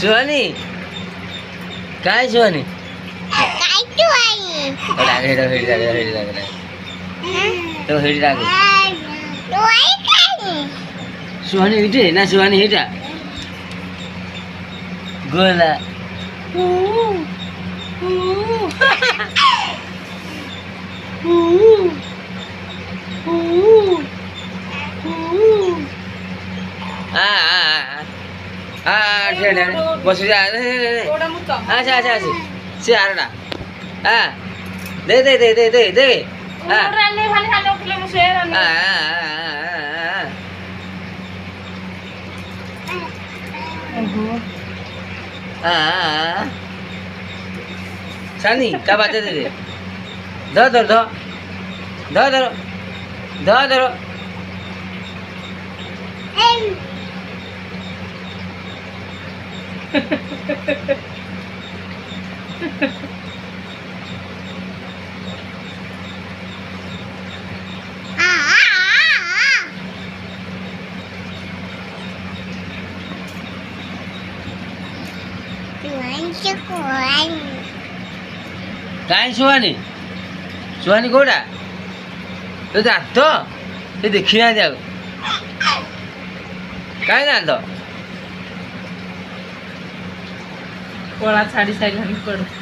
सुहानी काय सुहानी सुहानी इथे ना सुहानी हिटा गोला बसू द्या अच्छा अच्छा अच्छा से आरडा हा दे दे दे दे दे दे हा सानी काय बात आहे ते धर धर धर धर धर धर धर काय सुहानी सुहानी कोडा तो जातो ते देखी ना द्या काय ना कोळा साडी साडी पड